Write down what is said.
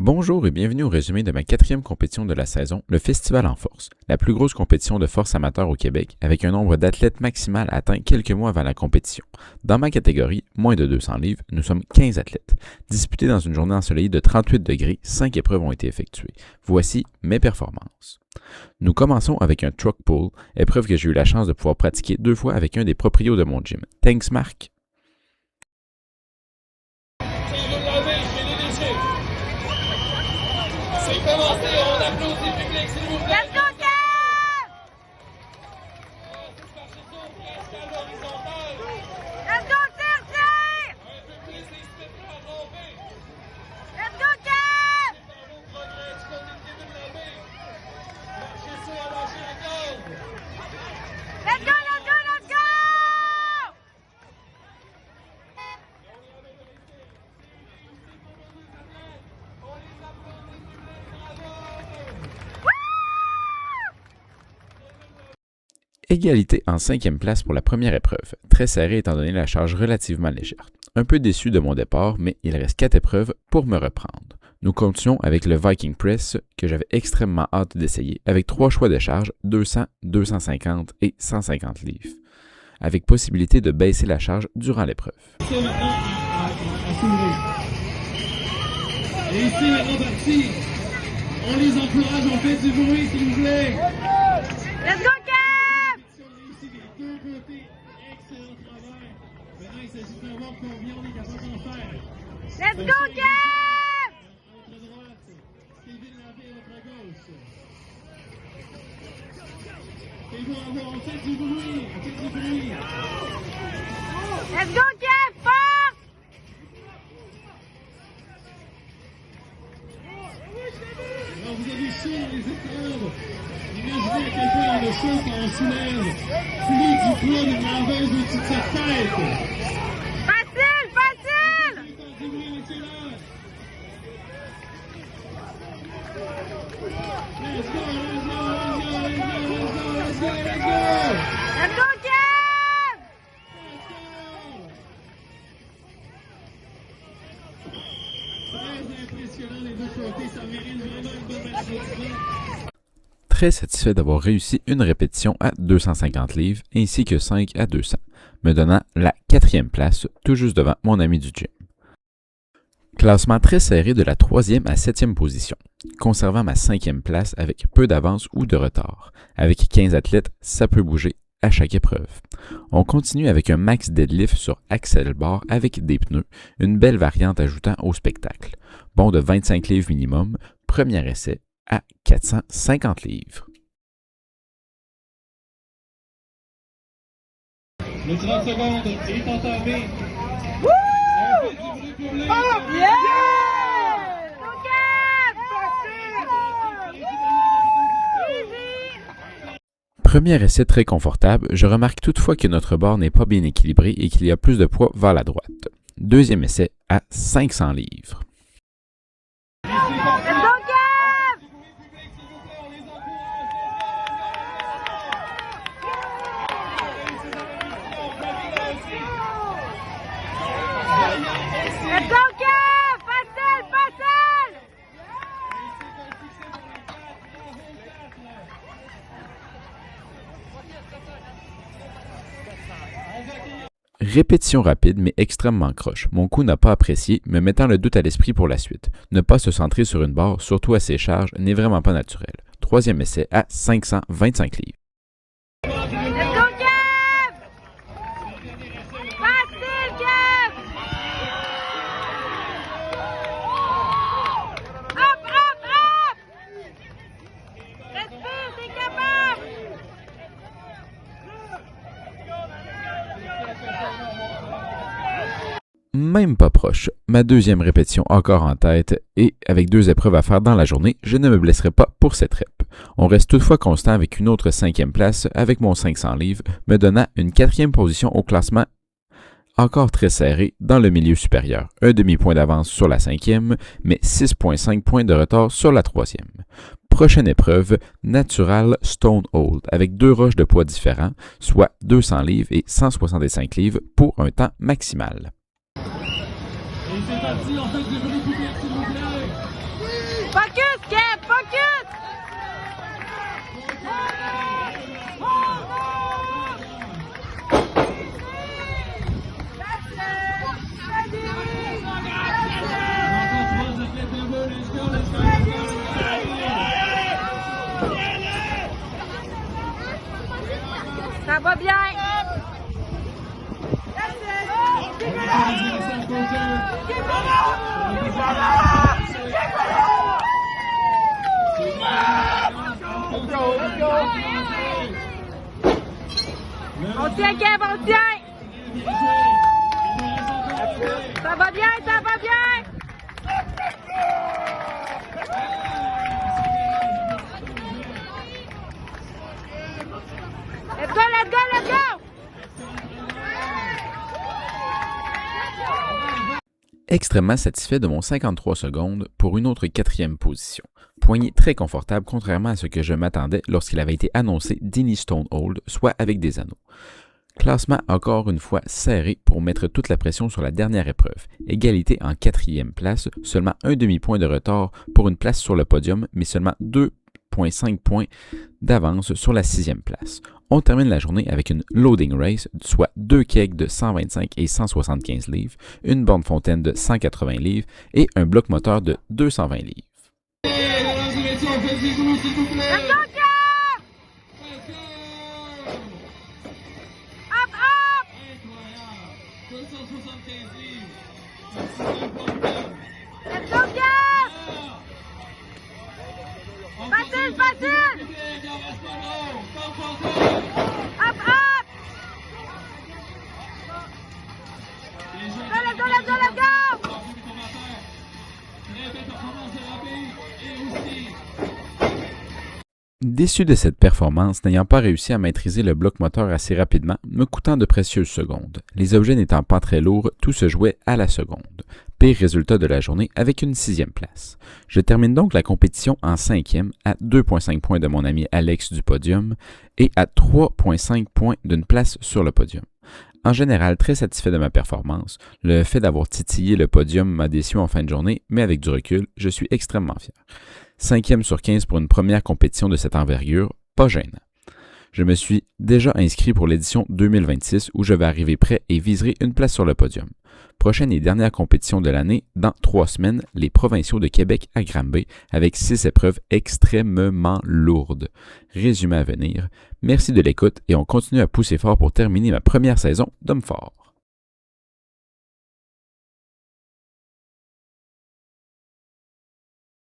Bonjour et bienvenue au résumé de ma quatrième compétition de la saison, le Festival en force, la plus grosse compétition de force amateur au Québec, avec un nombre d'athlètes maximal atteint quelques mois avant la compétition. Dans ma catégorie, moins de 200 livres, nous sommes 15 athlètes. Disputés dans une journée ensoleillée de 38 degrés, 5 épreuves ont été effectuées. Voici mes performances. Nous commençons avec un truck pull, épreuve que j'ai eu la chance de pouvoir pratiquer 2 fois avec un des proprios de mon gym. Thanks Marc! C'est commencé, on applaudit le public, s'il vous plaît. Let's go, Kev! Pascal horizontal. Let's go, Serge! Un peu plus, les spectres à ramper. Let's go, Kev! Dans vos progrès, tu continues de l'enlever. Lâchez ça, lâchez la corde. Let's go, let's go, let's go! Égalité en 5e place pour la première épreuve, très serré étant donné la charge relativement légère. Un peu déçu de mon départ, mais il reste 4 épreuves pour me reprendre. Nous continuons avec le Viking Press que j'avais extrêmement hâte d'essayer, avec 3 choix de charge, 200, 250 et 150 livres, avec possibilité de baisser la charge durant l'épreuve. C'est maintenant à s'ouvrir. Et ici, maintenant parti. On les encourage, on fait du bruit, s'il vous plaît. Let's go, Kev! Ici, des deux côtés, excellent travail. Maintenant, il s'agit de savoir combien on est capable d'en faire. Let's go, Kev! À votre droite, Kevin Lavé à votre gauche. Et bon, on fait du bruit, on fait du bruit. Let's go, Kev! Force! Alors, vous avez chaud dans les épreuves. Imaginez à quel point on a chaud quand on soulève plus du poids d'une laveuse au-dessus de sa tête. Facile, facile! Faites du bruit, laissez-la. Let's go, let's go, let's go, let's go, let's go, let's go, let's go. Let's go, Kev! Très impressionnant les deux côtés, ça mérite vraiment une bonne applaudissement. Très satisfait d'avoir réussi une répétition à 250 livres ainsi que 5 à 200, me donnant la 4e place, tout juste devant mon ami du gym. Classement très serré de la 3e à 7e position, conservant ma 5e place avec peu d'avance ou de retard. Avec 15 athlètes, ça peut bouger à chaque épreuve. On continue avec un max deadlift sur axle bar avec des pneus, une belle variante ajoutant au spectacle. Bond de 25 livres minimum, premier essai à 450 livres. Le 30 secondes est entamé. Woo! On fait du bruit pour les... Oh, yeah! Go, Kev! Easy! Premier essai très confortable, je remarque toutefois que notre barre n'est pas bien équilibrée et qu'il y a plus de poids vers la droite. Deuxième essai à 500 livres. Let's go, Kev! Let's go, Kev! Facile, facile! Répétition rapide mais extrêmement croche. Mon cou n'a pas apprécié, me mettant le doute à l'esprit pour la suite. Ne pas se centrer sur une barre, surtout à ses charges, n'est vraiment pas naturel. Troisième essai à 525 livres. Let's go, Kev! Facile, Kev! Hop, hop, hop! Respire, t'es capable! Même pas proche. Ma deuxième répétition encore en tête et avec 2 épreuves à faire dans la journée, je ne me blesserai pas pour cette rep. On reste toutefois constant avec une autre 5e place avec mon 500 livres, me donnant une 4e position au classement encore très serré dans le milieu supérieur. Un demi-point d'avance sur la 5e, mais 6,5 points de retard sur la 3e. Prochaine épreuve, Natural Stone Hold, avec 2 roches de poids différents, soit 200 livres et 165 livres pour un temps maximal. Et c'est parti, on fait du bruit public, s'il vous plaît. va bien. On tient, Kev, on tient. Ça va bien, ça va bien. Let's go, let's go, let's go. Extrêmement satisfait de mon 53 secondes pour une autre 4e position. Poignée très confortable contrairement à ce que je m'attendais lorsqu'il avait été annoncé Denny Stonehold, soit avec des anneaux. Classement encore une fois serré pour mettre toute la pression sur la dernière épreuve. Égalité en 4e place, seulement un demi-point de retard pour une place sur le podium, mais seulement 2,5 points d'avance sur la 6e place. On termine la journée avec une loading race, soit 2 kegs de 125 et 175 livres, une borne fontaine de 180 livres et un bloc moteur de 220 livres. Let's go, Kev. Up, up. Let's go, Kev. Facile, facile. Up, up. Let's go, let's go, let's go. Déçu de cette performance, n'ayant pas réussi à maîtriser le bloc moteur assez rapidement, me coûtant de précieuses secondes. Les objets n'étant pas très lourds, tout se jouait à la seconde. Pire résultat de la journée avec une 6e place. Je termine donc la compétition en 5e à 2,5 points de mon ami Alex du podium et à 3,5 points d'une place sur le podium. En général, très satisfait de ma performance. Le fait d'avoir titillé le podium m'a déçu en fin de journée, mais avec du recul, je suis extrêmement fier. 5e sur 15 pour une première compétition de cette envergure, pas gênant. Je me suis déjà inscrit pour l'édition 2026 où je vais arriver prêt et viserai une place sur le podium. Prochaine et dernière compétition de l'année, dans 3 semaines, les provinciaux de Québec à Granby avec 6 épreuves extrêmement lourdes. Résumé à venir. Merci de l'écoute et on continue à pousser fort pour terminer ma première saison d'Homme Fort.